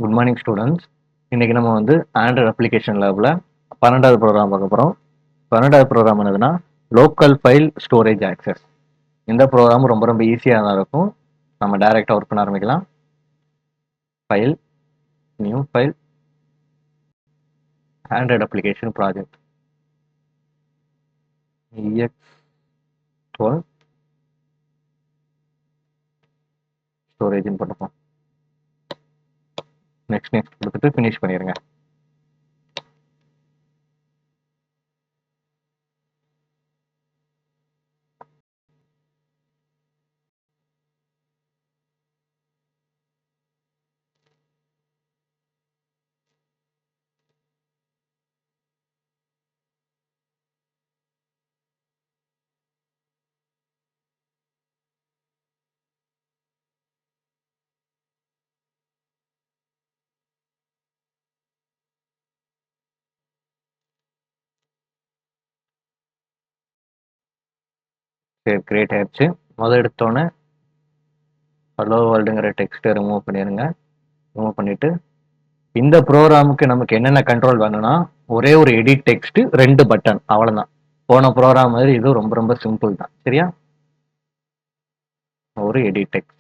Good morning students. இன்னைக்கு நம்ம வந்து ஆண்ட்ராய்டு அப்ளிகேஷன் லேபில் 12வது ப்ரோக்ராம் பார்க்க போகிறோம். 12வது ப்ரோக்ராம் என்னதுன்னா லோக்கல் ஃபைல் ஸ்டோரேஜ் ஆக்சஸ். இந்த ப்ரோக்ராம் ரொம்ப ரொம்ப ஈஸியாக தான் இருக்கும். நம்ம டைரெக்டாக ஒர்க் பண்ண ஆரம்பிக்கலாம். File, new file, Android application project EX12 ஸ்டோரேஜ்னு போட்டுப்போம். நெக்ஸ்ட் கொடுத்துட்டு ஃபினிஷ் பண்ணிடுங்க. சரி, கிரியேட் ஆயிடுச்சு. முதல் எடுத்தோன்னே ஹலோ வேர்ல்டுங்கிற டெக்ஸ்ட்டை ரிமூவ் பண்ணிடுங்க. ரிமூவ் பண்ணிவிட்டு இந்த ப்ரோக்ராமுக்கு நமக்கு என்னென்ன கண்ட்ரோல் வேணும்னா ஒரே ஒரு எடிட் டெக்ஸ்ட், 2 பட்டன், அவ்வளோதான். போன ப்ரோக்ராம் மாதிரி இது ரொம்ப ரொம்ப சிம்பிள் தான். சரியா? ஒரு எடிட் டெக்ஸ்ட்.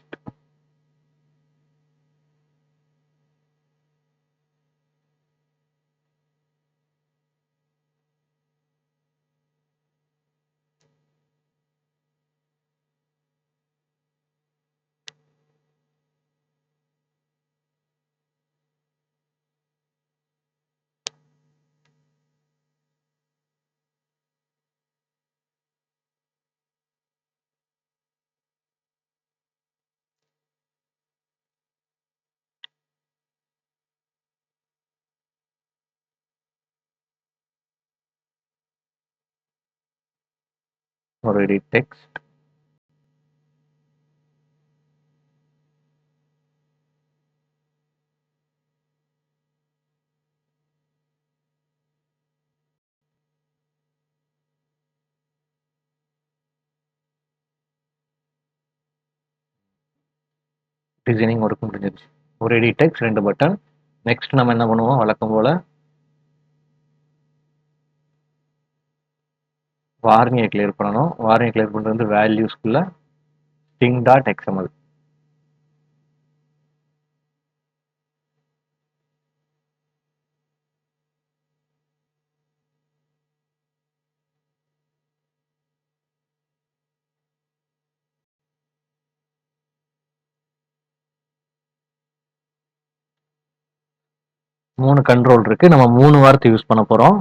ஒரு எடிட் டெக்ஸ்ட். டிசைனிங் ஒர்க் முடிஞ்சிருச்சு. ஒரு எடிட் டெக்ஸ்ட், 2 பட்டன். நெக்ஸ்ட் நம்ம என்ன பண்ணுவோம், வழக்கம் போல வார்னியை கிளியர் பண்ணணும். வார்னியை கிளியர் பண்ணுறது வந்து வேல்யூஸ்குள்ள string.xml. மூணு கண்ட்ரோல் இருக்கு. நம்ம 3 வார்த்தை யூஸ் பண்ண போறோம்.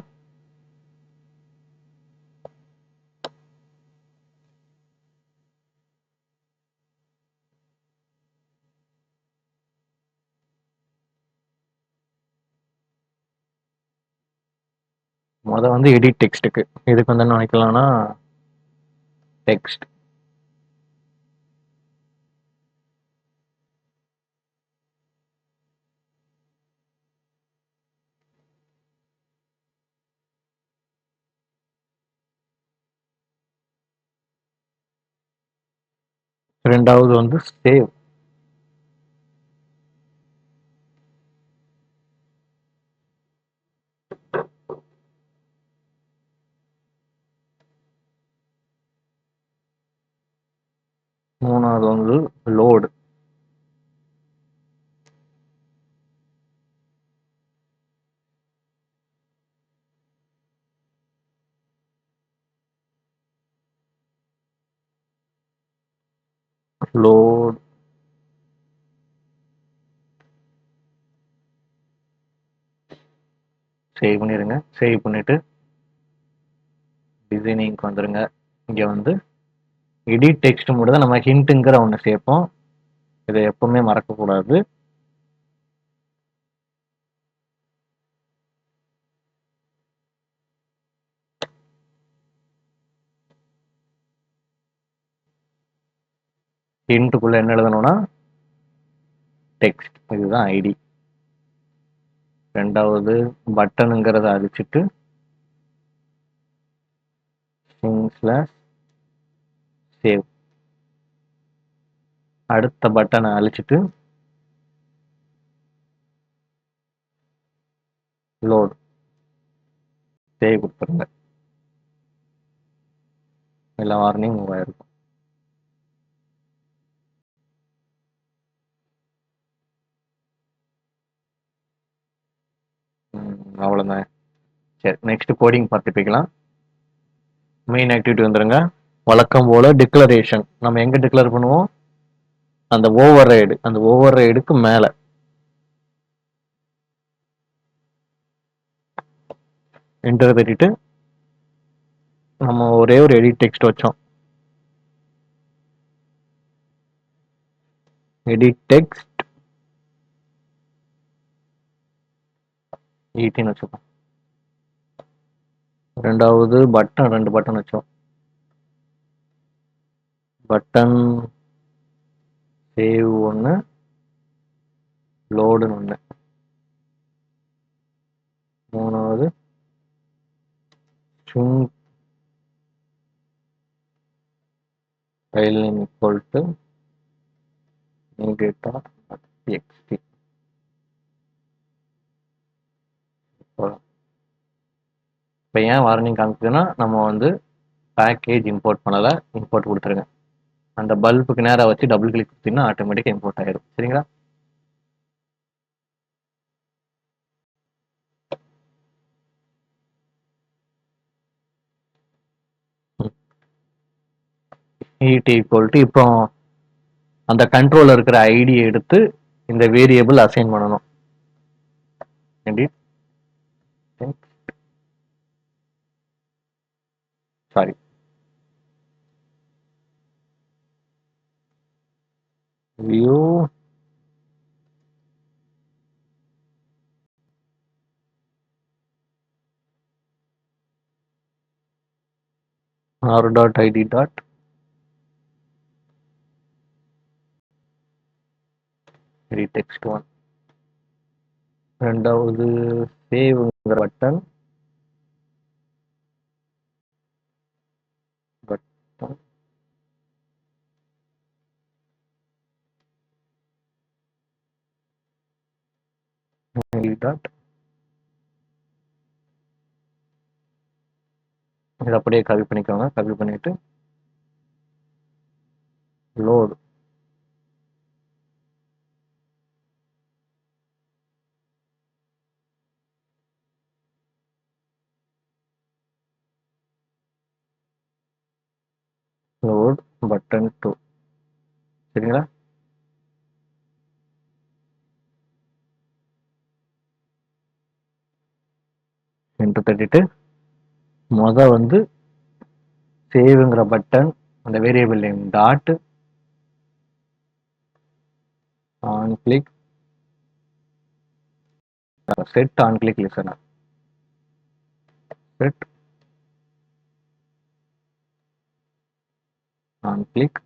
வந்து எடிட் டெக்ஸ்ட்டுக்கு இதுக்கு வந்து என்ன நினைக்கலாம்னா டெக்ஸ்ட். ரெண்டாவது வந்து சேவ். மூணாவது வந்து லோடு. லோட். சேவ் பண்ணிடுங்க. சேவ் பண்ணிட்டு டிசைனிங்க்கு வந்துருங்க. இங்க வந்து எடிட் டெக்ஸ்ட் மட்டும் தான் நம்ம ஹிண்ட்டுங்கிற ஒன்று சேர்ப்போம். இதை எப்பவுமே மறக்கக்கூடாது. ஹிண்ட்டுக்குள்ள என்ன எழுதணும்னா டெக்ஸ்ட். இதுதான் ஐடி. ரெண்டாவது பட்டனுங்கிறத அழிச்சிட்டு சேவ். அடுத்த பட்டனை அழிச்சிட்டு லோடு சேவ் கொடுத்துருங்க. எல்லா வார்னிங் மூவ் ஆயிருக்கும். அவ்வளோதான். சரி, நெக்ஸ்ட் கோடிங் பார்த்து போய்க்கலாம். மெயின் ஆக்டிவிட்டி வந்துருங்க. வழக்கம் போல டிக்ளரேஷன் நம்ம எங்க டிக்ளேர் பண்ணுவோம்? அந்த ஓவர் ரைடுக்கு மேல என்டர் தட்டிட்டு நம்ம ஒரே ஒரு எடிட் டெக்ஸ்ட் வச்சோம். எடிட் டெக்ஸ்ட் 18 வச்சுப்போம். ரெண்டாவது பட்டன் 2 பட்டன் வச்சோம். பட்டன் சேவ் ஒன்று, லோடுன்னு ஒன்று. மூணாவது string file name equal to new data XT. இப்போ ஏன் வார்னிங் காமிக்குதுன்னா நம்ம வந்து பேக்கேஜ் இம்போர்ட் பண்ணலை, இம்போர்ட் கொடுத்துருங்க. அந்த பல்புக்கு நேராக வச்சு டபுள் கிளிக் கொடுத்தீங்கன்னா ஆட்டோமேட்டிக்காக இம்போர்ட் ஆயிடும். சரிங்களா? இடி ஈக்குவல் டு இப்போ அந்த கண்ட்ரோல்ல இருக்கிற ஐடியை எடுத்து இந்த வேரியபிள் அசைன் பண்ணணும். Sorry, view r.id dot edit text 1. ரெண்டாவது சேவ்ங்கிற பட்டன் பட்டன் டாட் இதை அப்படியே காப்பி பண்ணிக்கோங்க. காப்பி பண்ணிட்டு லோடு லோட் பட்டன் 2. சரிங்களா? என்டர் தட்டிட்டு வந்து சேவ்ங்கிற பட்டன் அந்த variable name dot on click set on click listener set on click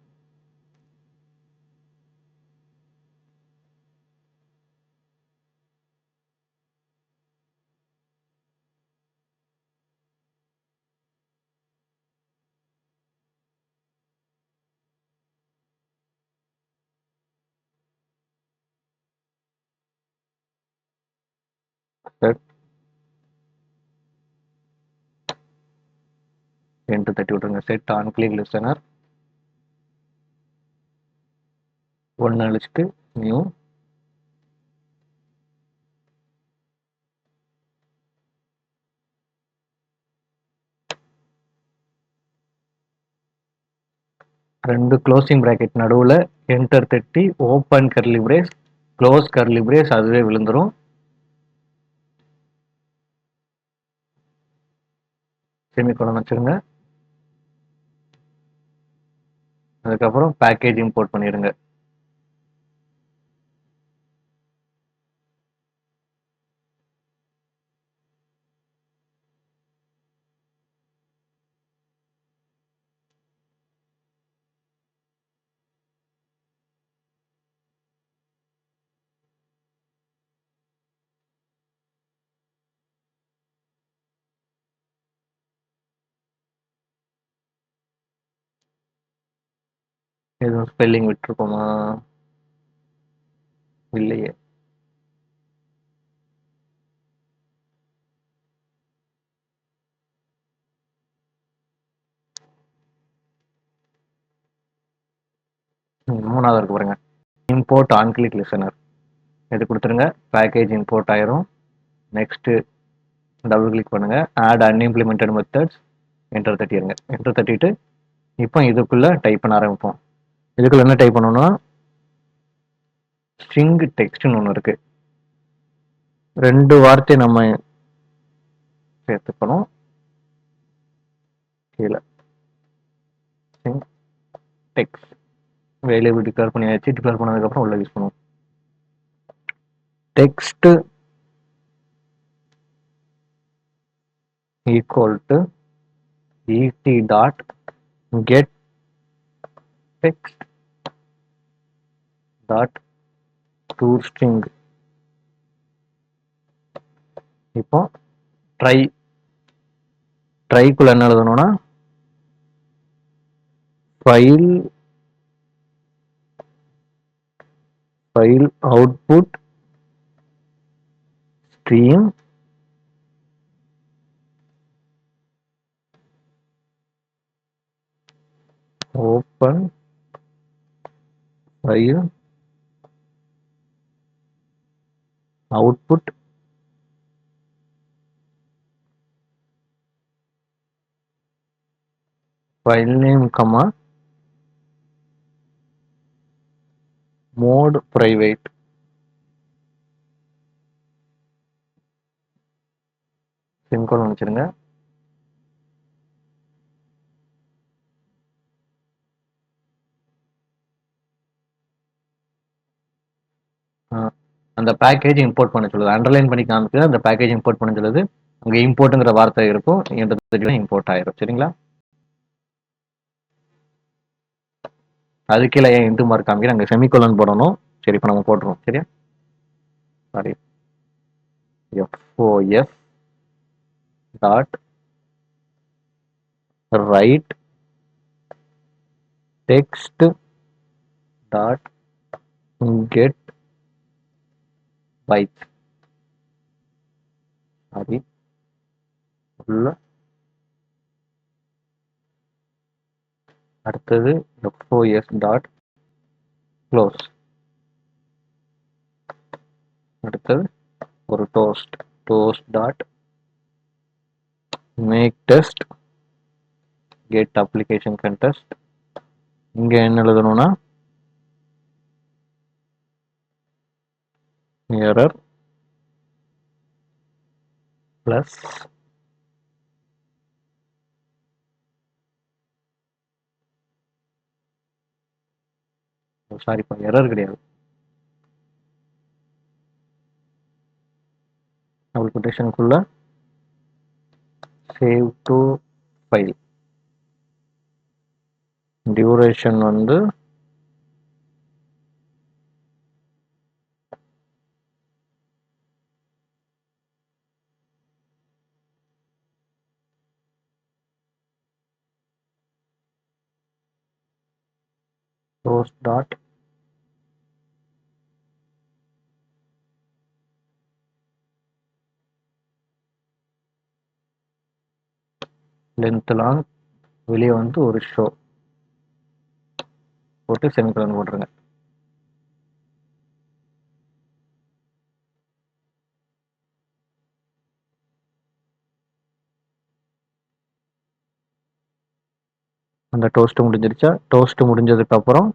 set enter தட்டி விட்டுருங்க. செட் ஆன் கிளிக் லிசனர் ஒன்று அழிச்சிட்டு நியூ ரெண்டு க்ளோசிங் பிராக்கெட் நடுவில் என்டர் தட்டி open curly brace close curly brace அதுவே விழுந்துரும். செமிகோலன் வச்சுருங்க. அதுக்கப்புறம் பேக்கேஜ் இம்போர்ட் பண்ணிடுங்க. எதுவும் ஸ்பெல்லிங் விட்டுருக்கோமா? இல்லையே. மூணாவது இருக்கு பாருங்க, இம்போர்ட் ஆன் கிளிக் லிசனர். இது கொடுத்துருங்க, பேக்கேஜ் இம்போர்ட் ஆயிரும். நெக்ஸ்ட் டபுள் கிளிக் பண்ணுங்க, ஆட் அன்இம்ப்ளிமெண்டட் மெத்தட்ஸ், என்டர் தட்டிடுங்க. என்டர் தட்டிட்டு இப்போ இதுக்குள்ள டைப் பண்ண ஆரம்பிப்போம். இதுக்குள்ள என்ன டைப் பண்ணணும்னா ஸ்ட்ரிங் டெக்ஸ்ட்னு ஒன்று இருக்கு. 2 வார்த்தை நம்ம சேர்த்துக்கணும். கீழே ஸ்ட்ரிங் டெக்ஸ்ட் வேரியபிள் டிக்ளேர் பண்ணியாச்சு. டிக்ளேர் பண்ணதுக்கப்புறம் உள்ள யூஸ் பண்ணுவோம். Text equal to et dot get text dot to string. இப்போ ட்ரைக்குள்ள என்ன எழுதணும்னா file output stream open file output file name comma mode private. Semicolon வச்சிருங்க. அந்த பேக்கேஜ் இம்போர்ட் பண்ண சொல்லுது, அண்டர்லைன் பண்ணி காமிச்சு அந்த பேக்கேஜ் இம்போர்ட் பண்ண சொல்லுது. அங்க இம்போர்ட்ங்கிற வார்த்தை இருக்கும், இம்போர்ட் ஆயிரும். சரிங்களா? அது கீழே ஏன் இன்டு மார்க் காமிக்கிற, அங்க செமிகோலன் போடணும். சரி, இப்போ நம்ம போட்டுருவோம். சரியா? Sorry, FOS dot write text dot get bytes. Sorry, உள்ள அடுத்தது FOS டாட் க்ளோஸ். அடுத்தது ஒரு toast dot make text get application context. இங்க என்ன எழுதணும்னா எரர் பிளஸ் சாரிப்பா, எரர் கிடையாது, டபுள் கொட்டேஷனுக்குள்ள சேவ் டு ஃபைல். டியூரேஷன் வந்து டோஸ்ட் டாட் லென்த் லாங், வெளியே வந்து ஒரு ஷோ போட்டு செமிகோலன் போட்டுருங்க. அந்த டோஸ்ட் முடிஞ்சிருச்சா? டோஸ்ட் முடிஞ்சதுக்கு அப்புறம்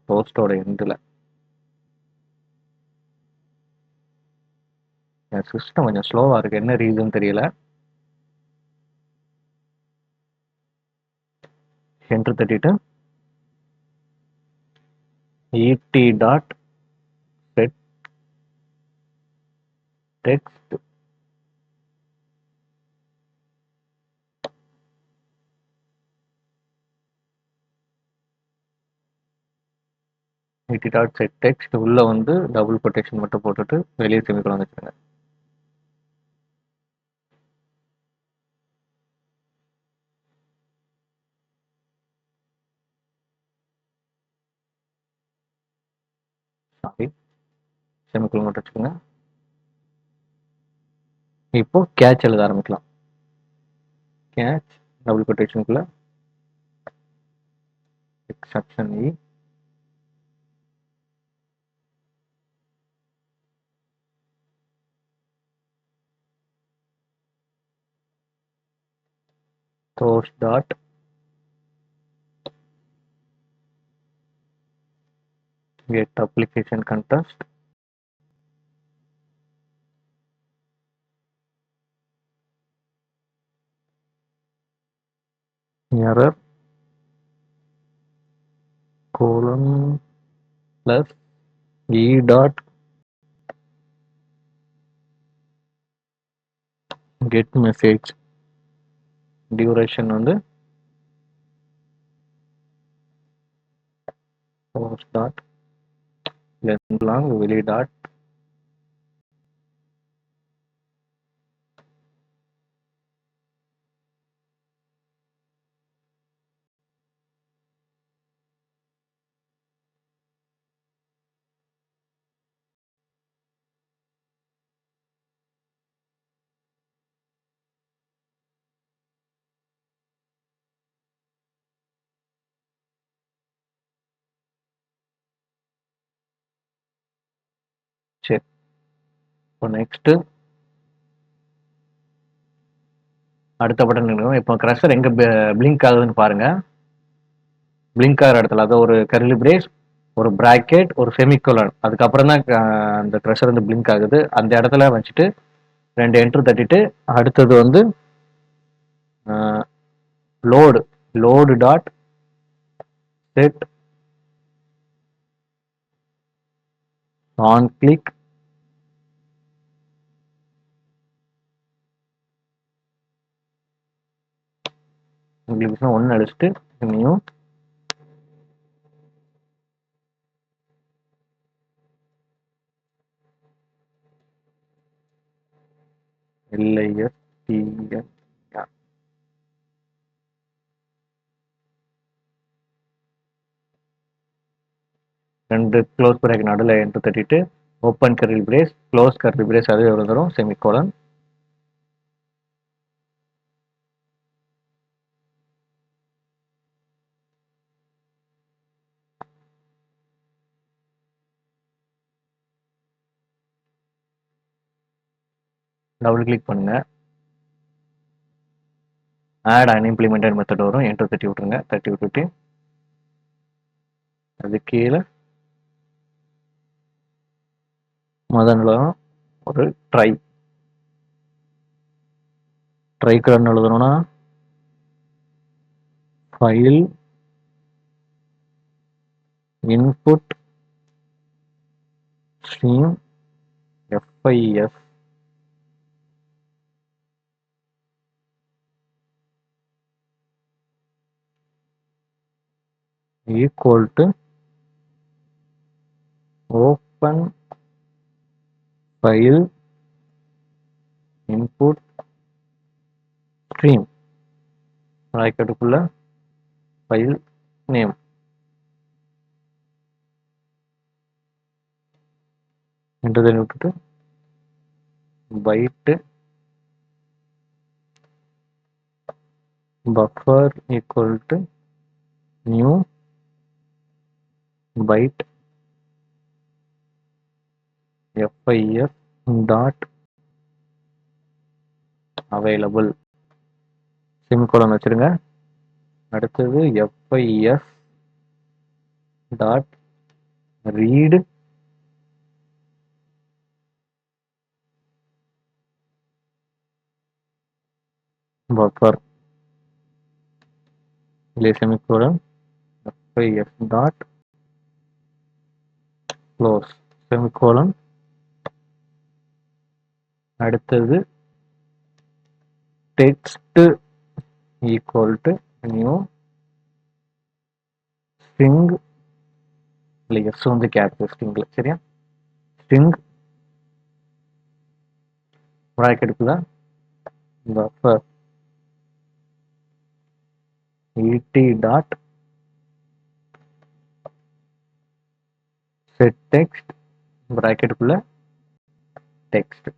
டோஸ்டோட எண்டில் என் சிஸ்டம் கொஞ்சம் ஸ்லோவா இருக்கு, என்ன ரீசன் தெரியல. என்டர் தட்டிட்டு et dot set text et dot set text உள்ள வந்து டபுள் கொட்டேஷன் மட்டும் போட்டுட்டு வெளியே செமிகோலன் வச்சுருங்க. சாரி, செமிகோலன் மட்டும் வச்சுக்கோங்க. இப்போ கேட்ச் எழுத ஆரம்பிக்கலாம். கேட்ச் டபுள் கொட்டேஷனுக்குள்ள எக்ஸெப்ஷன் இ source dot get application context error colon plus e dot get message duration வந்து source dot length long வெளி dot சரி. இப்போ நெக்ஸ்ட் அடுத்த பட்டன் இருக்கும். இப்போ கர்சர் எங்க பிளிங்க் ஆகுதுன்னு பாருங்க. பிளிங்க் ஆகிற இடத்துல அது ஒரு கர்லி பிரேஸ், ஒரு பிராக்கெட், ஒரு செமிகோலன், அதுக்கப்புறம் தான் அந்த கர்சர் வந்து பிளிங்க் ஆகுது. அந்த இடத்துல வச்சுட்டு 2 என்டர் தட்டிட்டு அடுத்தது வந்து load dot set on click உங்களுக்கு 1 அடிச்சுட்டு நியூ LISTN 2 க்ளோஸ் பிராக்கெட் நடுவில் என்டர் தட்டிட்டு open curly brace, close curly brace, அது எவ்வளோ தரும் செமிகோலன். டபுள் கிளிக் பண்ணுங்க. ஆட் அன்இம்ப்ளிமெண்டட் மெத்தட் வரும். என்டர் தட்டி விட்டுருங்க. தட்டி விட்டுட்டு அது கீழே முதல்ல ஒரு ட்ரைக்கு ரன் எழுதணும்னா file input stream FIS equal to open file input stream ப்ராக்கெட்டுக்குள்ள ஃபைல் நேம் என்றதை விட்டுட்டு byte buffer equal to new byte FIs dot available semicolon வச்சிருங்க. அடுத்தது எஃப்ஐஎஸ் டாட் ரீடு பஃபர் இல்லை semicolon FIS dot close semicolon. அடுத்தது text equal to new string இல்லை S வந்து capture ஸ்ட்ரிங்ல சரியா. ஸ்ட்ரிங் ப்ராக்கெட்டுக்குள்ள buffer ET dot set text ப்ராக்கெட்டுக்குள்ள டெக்ஸ்ட்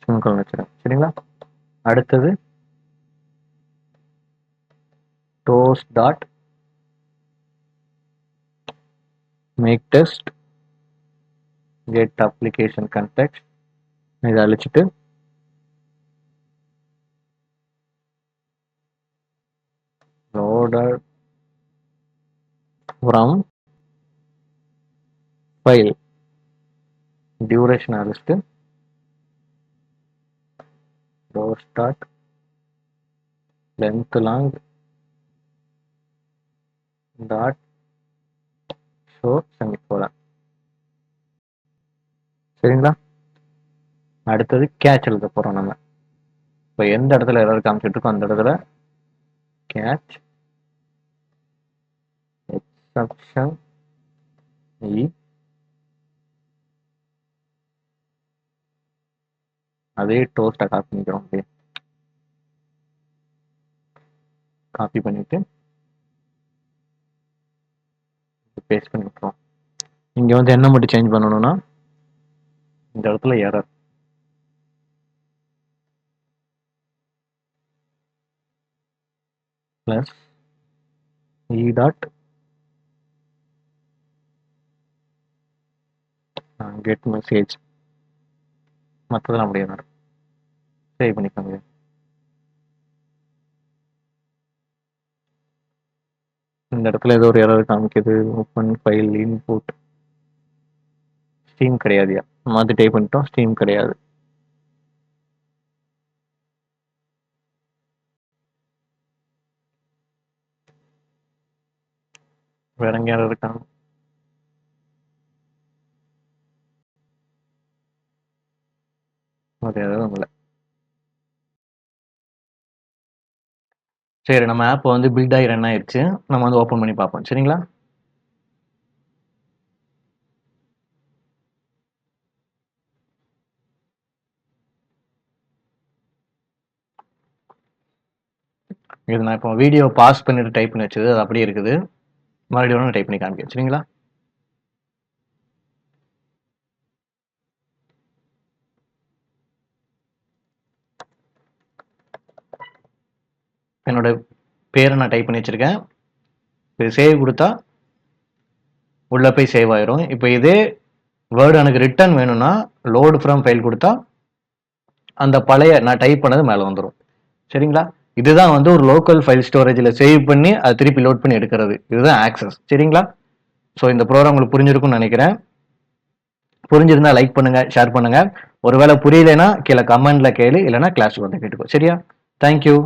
செமிகோலன் வச்சிருக்கேன் சரிங்களா. அடுத்தது toast dot make text get application context. இதை அழிச்சிட்டு loaded from file duration அழிச்சிட்டு toast டாட் length long dot show semicolon. சரிங்களா? அடுத்தது கேட்ச் எழுத போறோம் நம்ம. இப்போ எந்த இடத்துல எரர் காமிச்சிட்டு இருக்கோம் அந்த இடத்துல கேட்ச் எக்ஸப்ஷன் இ, அதே டோஸ்ட்டை காப்பி பண்ணிக்கிறோம். அப்படியே காப்பி பண்ணிட்டு பேஸ்ட் பண்ணி விட்டுறோம். இங்க வந்து என்ன மட்டும் சேஞ்ச் பண்ணணும்னா இந்த இடத்துல எரர் பிளஸ் இ டாட் கெட் மெசேஜ், மற்றதெல்லாம் அப்படியே வரும். சேவ் பண்ணிக்கோங்க. இந்த இடத்துல ஏதோ ஒரு எரர் காமிக்குது. ஓப்பன் ஃபைல் இன்புட் ஸ்டீம் கிடையாதுயா, மாற்றி டைப் பண்ணிட்டோம். ஸ்டீம் கிடையாது. வேற எங்கேயாவது இருக்காங்க? அது எதுவும் இல்லை. சரி, நம்ம ஆப் வந்து பில்ட் ஆகி ரன் ஆயிடுச்சு. நம்ம வந்து ஓப்பன் பண்ணி பார்ப்போம். சரிங்களா? இது நான் இப்போ வீடியோ பாஸ் பண்ணிட்டு டைப் பண்ணி வச்சது, அது அப்படியே இருக்குது. மறுபடியும் டைப் பண்ணி காமிக்க. சரிங்களா? என்னோட பேரை நான் டைப் பண்ணி வச்சிருக்கேன். இது சேவ் கொடுத்தா உள்ள போய் சேவ் ஆயிரும். இப்போ இதே வேர்டு எனக்கு ரிட்டர்ன் வேணும்னா லோடு ஃப்ரம் ஃபைல் கொடுத்தா அந்த பழைய நான் டைப் பண்ணது மேலே வந்துடும். சரிங்களா? இதுதான் வந்து ஒரு லோக்கல் ஃபைல் ஸ்டோரேஜில் சேவ் பண்ணி அதை திருப்பி லோட் பண்ணி எடுக்கிறது. இதுதான் ஆக்சஸ். சரிங்களா? ஸோ இந்த ப்ரோக்ராம் உங்களுக்கு புரிஞ்சிருக்கும்னு நினைக்கிறேன். புரிஞ்சிருந்தா லைக் பண்ணுங்க, ஷேர் பண்ணுங்க. ஒருவேளை புரியலைன்னா கீழே கமெண்ட்ல கேளு, இல்லைன்னா கிளாஸ் வந்து கேட்டுக்கோ. சரியா? தேங்க்யூ.